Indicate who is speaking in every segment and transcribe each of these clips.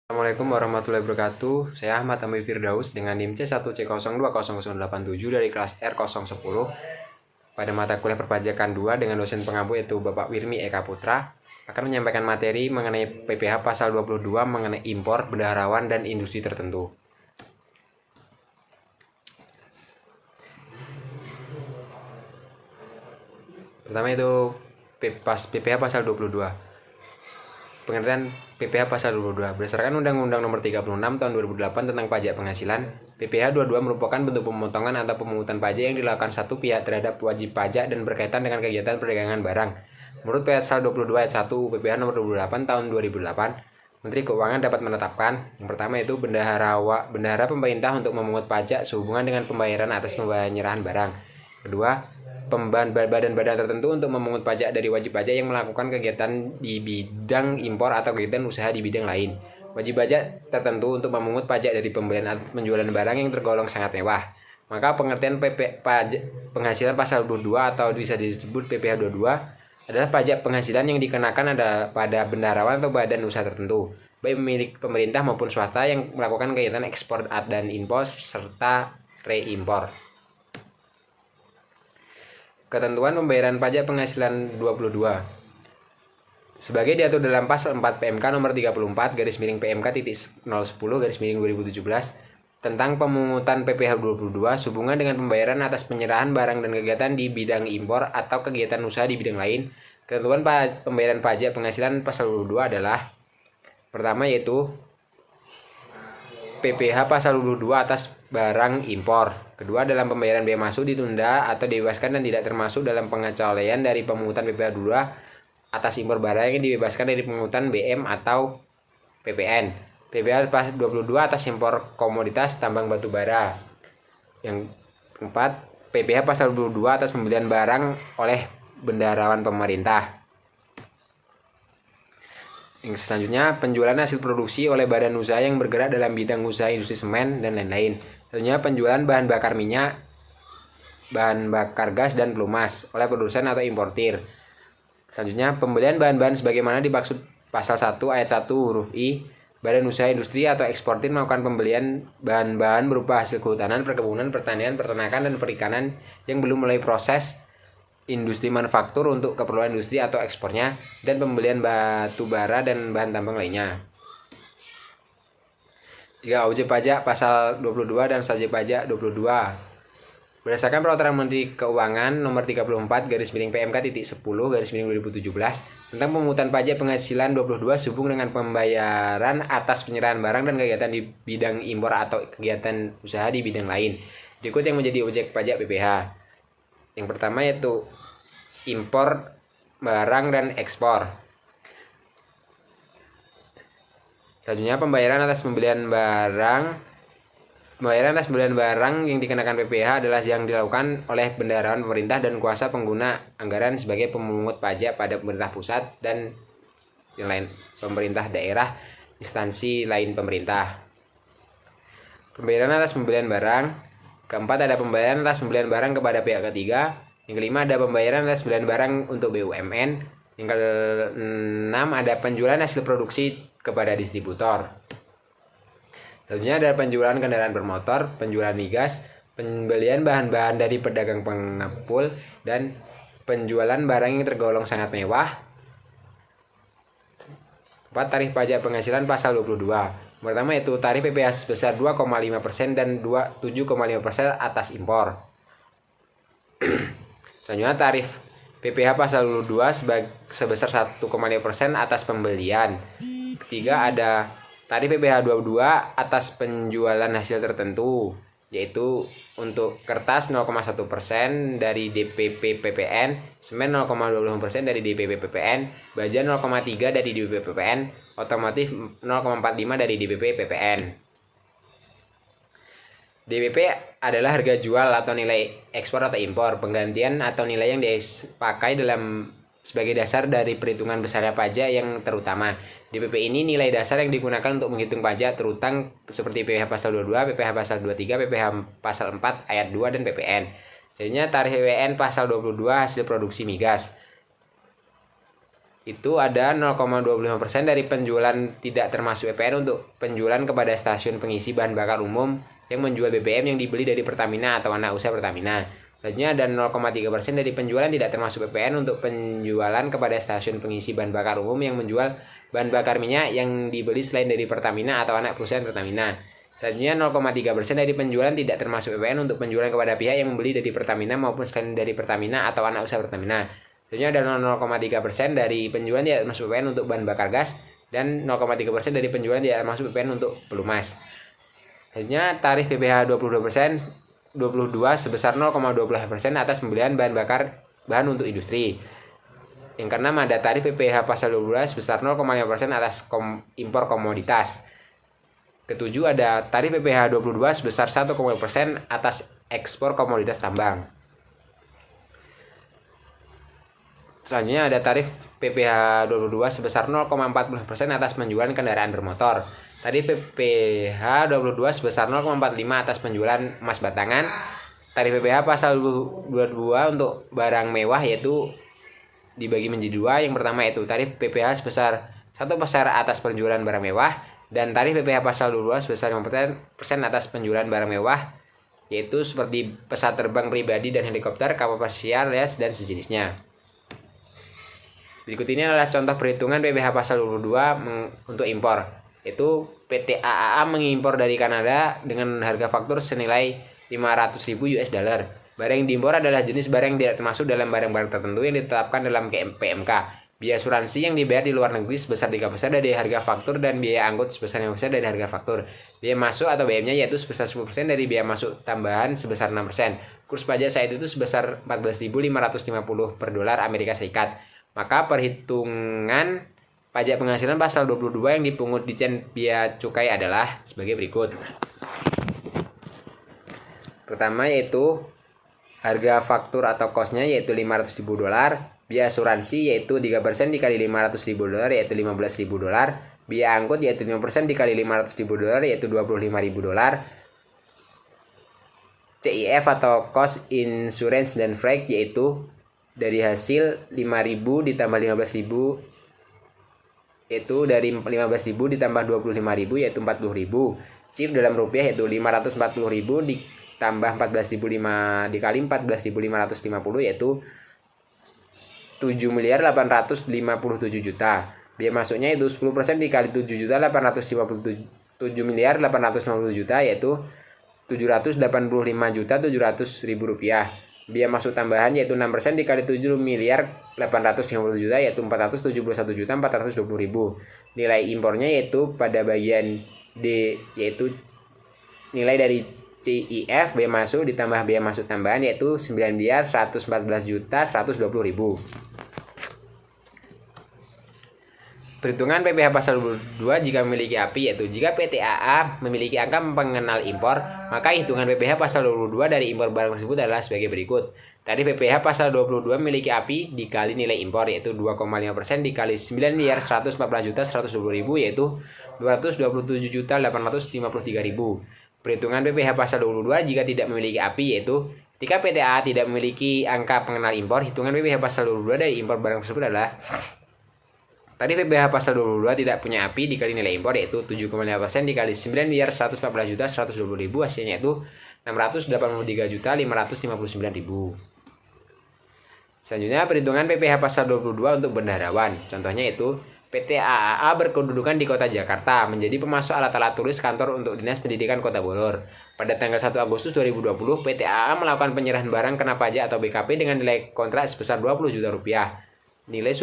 Speaker 1: Assalamualaikum warahmatullahi wabarakatuh. Saya Ahmad Amri Firdaus dengan NIM C1C020087 dari kelas R010 pada mata kuliah perpajakan 2 dengan dosen pengampu yaitu Bapak Wirmi Eka Putra akan menyampaikan materi mengenai PPh pasal 22 mengenai impor, bendaharawan, dan industri tertentu. Pertama itu PPh pasal 22. Pengertian PPh pasal 22. Berdasarkan Undang-Undang Nomor 36 Tahun 2008 tentang Pajak Penghasilan, PPh 22 merupakan bentuk pemotongan atau pemungutan pajak yang dilakukan satu pihak terhadap wajib pajak dan berkaitan dengan kegiatan perdagangan barang. Menurut pasal 22 ayat 1 PPh Nomor 28 Tahun 2008, Menteri Keuangan dapat menetapkan yang pertama itu bendahara pemerintah untuk memungut pajak sehubungan dengan pembayaran atas penyerahan barang. Kedua, badan-badan tertentu untuk memungut pajak dari wajib pajak yang melakukan kegiatan di bidang impor atau kegiatan usaha di bidang lain. Wajib pajak tertentu untuk memungut pajak dari pembelian atau penjualan barang yang tergolong sangat mewah. Maka pengertian penghasilan pasal 22 atau bisa disebut PPh 22 adalah pajak penghasilan yang dikenakan pada bendaharawan atau badan usaha tertentu, baik milik pemerintah maupun swasta yang melakukan kegiatan ekspor dan impor serta reimpor. Ketentuan pembayaran pajak penghasilan 22. Sebagai diatur dalam pasal 4 PMK nomor 34 PMK.010/2017 tentang pemungutan PPh 22 sehubungan dengan pembayaran atas penyerahan barang dan kegiatan di bidang impor atau kegiatan usaha di bidang lain. Ketentuan pembayaran pajak penghasilan pasal 22 adalah pertama yaitu PPh pasal 22 atas barang impor. Kedua, dalam pembayaran biaya masuk ditunda atau dibebaskan dan tidak termasuk dalam pengecualian dari pemungutan PPh 22 atas impor barang yang dibebaskan dari pemungutan BM atau PPN. PPh pasal 22 atas impor komoditas tambang batu bara. Yang keempat, PPh pasal 22 atas pembelian barang oleh bendaharawan pemerintah. Yang selanjutnya, penjualan hasil produksi oleh badan usaha yang bergerak dalam bidang usaha industri semen dan lain-lain. Selanjutnya, penjualan bahan bakar minyak, bahan bakar gas, dan pelumas oleh produsen atau importir. Selanjutnya, pembelian bahan-bahan sebagaimana dimaksud pasal 1 ayat 1 huruf I. Badan usaha industri atau eksportir melakukan pembelian bahan-bahan berupa hasil kehutanan, perkebunan, pertanian, peternakan, dan perikanan yang belum mulai proses industri manufaktur untuk keperluan industri atau ekspornya, dan pembelian batu bara dan bahan tambang lainnya. 3. Objek pajak pasal 22 dan subjek pajak 22. Berdasarkan Peraturan Menteri Keuangan Nomor 34 PMK.10/2017 tentang pemungutan pajak penghasilan 22 sehubung dengan pembayaran atas penyerahan barang dan kegiatan di bidang impor atau kegiatan usaha di bidang lain. Berikut yang menjadi objek pajak PPh. Yang pertama yaitu impor barang dan ekspor. Selanjutnya, pembayaran atas pembelian barang yang dikenakan PPh adalah yang dilakukan oleh bendaharawan pemerintah dan kuasa pengguna anggaran sebagai pemungut pajak pada pemerintah pusat dan yang lain, pemerintah daerah, instansi lain pemerintah. Pembayaran atas pembelian barang. Keempat, ada pembayaran atas pembelian barang kepada pihak ketiga. Yang kelima, ada pembayaran atas pembelian barang untuk BUMN. Yang keenam, ada penjualan hasil produksi kepada distributor. Selanjutnya ada penjualan kendaraan bermotor, penjualan migas, pembelian bahan-bahan dari pedagang pengepul, dan penjualan barang yang tergolong sangat mewah. 4. Tarif pajak penghasilan pasal 22. Pertama yaitu tarif PPh sebesar 2,5% dan 7,5% atas impor. Selanjutnya tarif PPh pasal 22 sebesar 1,5% atas pembelian. Ketiga, ada tarif PPh 22 atas penjualan hasil tertentu, yaitu untuk kertas 0,1% dari DPP PPN, semen 0,25% dari DPP PPN, baja 0,3% dari DPP PPN, otomotif 0,45% dari DPP PPN. DPP adalah harga jual atau nilai ekspor atau impor, penggantian atau nilai yang dipakai sebagai dasar dari perhitungan besarnya pajak yang terutama. DPP ini nilai dasar yang digunakan untuk menghitung pajak terutang seperti PPh pasal 22, PPh pasal 23, PPh pasal 4 ayat 2, dan PPN. Selanjutnya tarif PPN pasal 22 hasil produksi migas. itu ada 0,25% dari penjualan tidak termasuk PPN untuk penjualan kepada stasiun pengisi bahan bakar umum yang menjual BBM yang dibeli dari Pertamina atau anak usaha Pertamina. Selanjutnya ada 0,3% dari penjualan tidak termasuk PPN untuk penjualan kepada stasiun pengisi bahan bakar umum yang menjual bahan bakar minyak yang dibeli selain dari Pertamina atau anak perusahaan Pertamina. Selanjutnya 0,3% dari penjualan tidak termasuk PPN untuk penjualan kepada pihak yang membeli dari Pertamina maupun selain dari Pertamina atau anak usaha Pertamina. Selanjutnya ada 0,3% dari penjualan tidak termasuk PPN untuk bahan bakar gas dan 0,3% dari penjualan tidak termasuk PPN untuk pelumas. Selanjutnya tarif PPh 22 sebesar 0,12% atas pembelian bahan bakar bahan untuk industri. Yang keenam ada tarif PPh pasal 12 sebesar 0,5% atas impor komoditas. Ketujuh ada tarif PPh 22 sebesar 1,5% atas ekspor komoditas tambang. Selanjutnya ada tarif PPh 22 sebesar 0,40% atas penjualan kendaraan bermotor. Tarif PPh 22 sebesar 0,45 atas penjualan emas batangan. Tarif PPh pasal 22 untuk barang mewah yaitu dibagi menjadi dua. Yang pertama yaitu tarif PPh sebesar 1% atas penjualan barang mewah dan tarif PPh pasal 22 sebesar 5% atas penjualan barang mewah yaitu seperti pesawat terbang pribadi dan helikopter, kapal pesiar, les, dan sejenisnya. Berikut ini adalah contoh perhitungan PPh pasal 22 untuk impor. Itu PT AAA mengimpor dari Kanada dengan harga faktur senilai 500.000 US dollar. Barang yang diimpor adalah jenis barang yang tidak termasuk dalam barang-barang tertentu yang ditetapkan dalam PMK. Biaya asuransi yang dibayar di luar negeri sebesar 3% dari harga faktur dan biaya angkut sebesar 5% dari harga faktur. Biaya masuk atau BM-nya yaitu sebesar 10% dari biaya masuk tambahan sebesar 6%. Kurs pajak saat itu sebesar 14.550 per dolar Amerika Serikat. Maka perhitungan pajak penghasilan pasal 22 yang dipungut Ditjen Bea Cukai adalah sebagai berikut. Pertama yaitu harga faktur atau cost-nya yaitu 500.000 dolar, biaya asuransi yaitu 3% dikali 500.000 dolar yaitu 15.000 dolar, biaya angkut yaitu 5% dikali 500.000 dolar yaitu 25.000 dolar, CIF atau cost insurance dan freight yaitu dari hasil 5.000 ditambah 15.000 yaitu dari 15.000 ditambah 25.000 yaitu 40.000. CIF dalam rupiah yaitu 540.000 ditambah 14.005 dikali 14.550 yaitu 7.857 juta. Biaya masuknya itu 10% dikali 7.857 juta yaitu 785.700.000 rupiah. Biaya masuk tambahan yaitu 6% dikali 7.850 juta yaitu 471.420.000. Nilai impornya yaitu pada bagian D yaitu nilai dari CIF biaya masuk ditambah biaya masuk tambahan yaitu 9.114.120.000. Perhitungan PPh pasal 22 jika memiliki API yaitu jika PT AA memiliki angka pengenal impor, maka hitungan PPh pasal 22 dari impor barang tersebut adalah sebagai berikut. Tadi PPh pasal 22 memiliki API dikali nilai impor yaitu 2,5% dikali 9.114.120.000 yaitu 227.853.000. Perhitungan PPh pasal 22 jika tidak memiliki API yaitu ketika PT AA tidak memiliki angka pengenal impor, hitungan PPh pasal 22 dari impor barang tersebut adalah tadi PPh pasal 22 tidak punya API dikali nilai impor yaitu 7,5% dikali 9.114.120.000 hasilnya itu 683.559.000. Selanjutnya perhitungan PPh pasal 22 untuk bendaharawan. Contohnya itu PT AAA berkedudukan di Kota Jakarta menjadi pemasok alat-alat tulis kantor untuk Dinas Pendidikan Kota Bogor. Pada tanggal 1 Agustus 2020, PT AAA melakukan penyerahan barang kena pajak atau BKP dengan nilai kontrak sebesar 20 juta rupiah. Nilai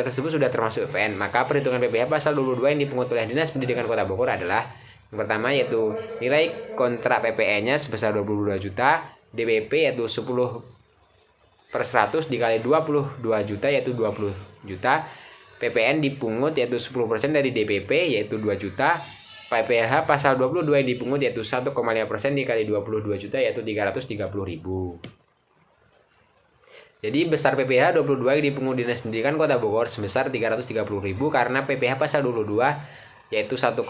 Speaker 1: tersebut sudah termasuk PPN. Maka perhitungan PPh pasal 22 yang dipungut oleh Dinas Pendidikan Kota Bogor adalah yang pertama yaitu nilai kontrak PPN-nya sebesar 22 juta, DPP yaitu 10/100 dikali 22 juta yaitu 20 juta, PPN dipungut yaitu 10% dari DPP yaitu 2 juta, PPh pasal 22 yang dipungut yaitu 1,5% dikali 22 juta yaitu 330.000. Jadi besar PPh 22 yang dipungut Dinas Pendidikan Kota Bogor sebesar 330.000 karena PPh pasal 22 yaitu 1,5%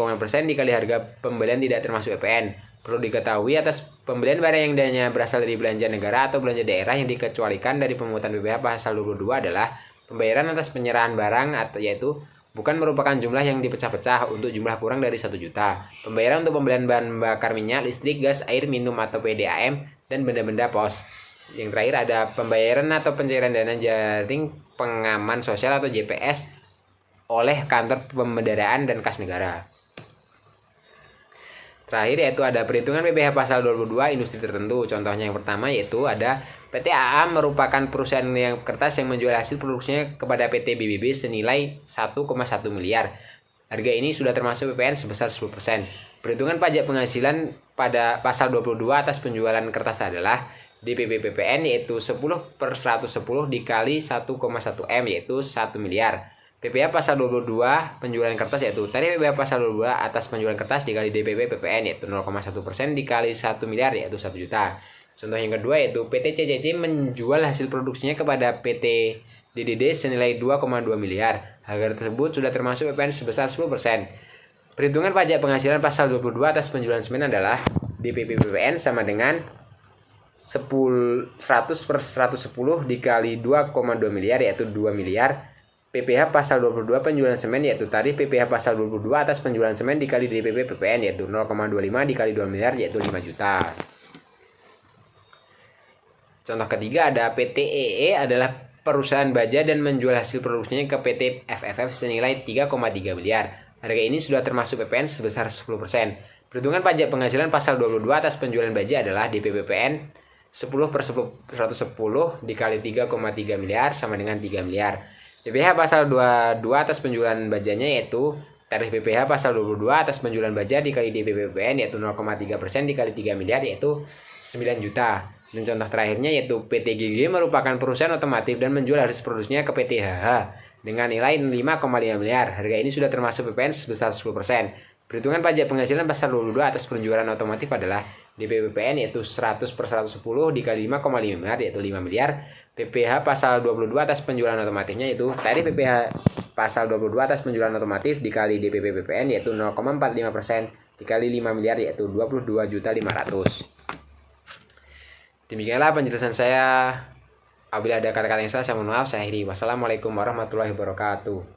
Speaker 1: dikali harga pembelian tidak termasuk PPN. Perlu diketahui atas pembelian barang yang dananya berasal dari belanja negara atau belanja daerah yang dikecualikan dari pemungutan PPh pasal 22 adalah Pembayaran atas penyerahan barang atau yaitu bukan merupakan jumlah yang dipecah-pecah untuk jumlah kurang dari 1 juta. Pembayaran untuk pembelian bahan bakar minyak, listrik, gas, air minum atau PDAM, dan benda-benda pos. Yang terakhir ada pembayaran atau pencairan dana jaring pengaman sosial atau JPS oleh kantor pembendaraan dan kas negara. Terakhir yaitu ada perhitungan PPh pasal 22 industri tertentu. Contohnya yang pertama yaitu ada PT AA merupakan perusahaan yang kertas yang menjual hasil produksinya kepada PT BBB senilai 1,1 miliar. Harga ini sudah termasuk PPN sebesar 10%. Perhitungan pajak penghasilan pada pasal 22 atas penjualan kertas adalah DPP PPN yaitu 10/110 dikali 1,1 M yaitu 1 miliar. PPh pasal 22 penjualan kertas yaitu tarif PPh pasal 22 atas penjualan kertas dikali DPP PPN yaitu 0,1% dikali 1 miliar yaitu 1 juta. Contoh yang kedua yaitu PT CCC menjual hasil produksinya kepada PT DDD senilai 2,2 miliar. Harga tersebut sudah termasuk PPN sebesar 10%. Perhitungan pajak penghasilan pasal 22 atas penjualan semen adalah DPP PPN sama dengan 100/110 dikali 2,2 miliar yaitu 2 miliar. PPh pasal 22 penjualan semen yaitu tarif PPh pasal 22 atas penjualan semen dikali DPP PPN yaitu 0,25 dikali 2 miliar yaitu 5 juta. Contoh ketiga ada PT EE adalah perusahaan baja dan menjual hasil produksinya ke PT FFF senilai 3,3 miliar. Harga ini sudah termasuk PPN sebesar 10%. Perhitungan pajak penghasilan pasal 22 atas penjualan baja adalah DPP PPN 10/110 dikali 3,3 miliar sama dengan 3 miliar. PPh pasal 22 atas penjualan bajanya yaitu tarif PPh pasal 22 atas penjualan baja dikali DPP PPN yaitu 0,3% dikali 3 miliar yaitu 9 juta. Dan contoh terakhirnya yaitu PT GG merupakan perusahaan otomotif dan menjual hasil produksinya ke PT HH dengan nilai 5,5 miliar. Harga ini sudah termasuk PPN sebesar 10%. Perhitungan pajak penghasilan pasal 22 atas penjualan otomotif adalah DPP PPN yaitu 100/110 dikali 5,5 miliar yaitu 5 miliar. PPh pasal 22 atas penjualan otomotifnya yaitu tarif PPh pasal 22 atas penjualan otomotif dikali DPP PPN yaitu 0,45% dikali 5 miliar yaitu 22.500.000. Demikianlah penjelasan saya. Apabila ada kata-kata yang salah saya mohon maaf. Saya akhiri. Wassalamualaikum warahmatullahi wabarakatuh.